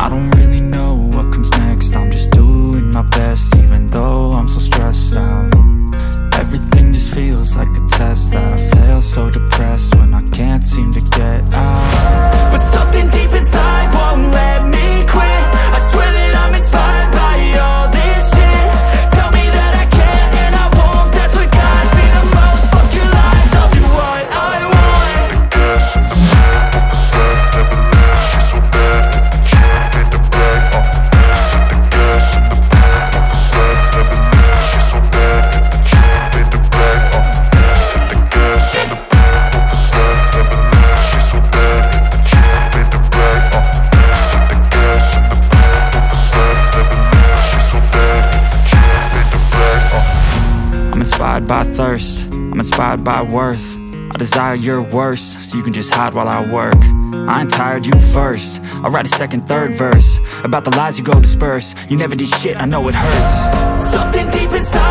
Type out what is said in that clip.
I don't really know what comes next. I'm just doing my best, even though I'm so stressed out. Everything just feels like a test that I fail, so depressed when I can't seem to get out. But something deep inside won't let me quit. I swear that I'm inspired by all this shit. Tell me that I can and I won't. That's what guides me the most. Fuck your lies, I'll do what I want. Gas in the back of the set, never leave. She's so bad, can't hit the brag. Hit the gas in the back of the set, never leave. She's so bad, can't hit the brag. Hit the gas in the back of the set, never leave. She's so bad, can't hit the brag. Hit the gas in the back of the set, never leave. She's so bad, can't hit the brag. I'm inspired by thirst, I'm inspired by worth. I desire your worst, so you can just hide while I work. I ain't tired, you first. I'll write a second, third verse about the lies you go disperse. You never did shit, I know it hurts. Something deep inside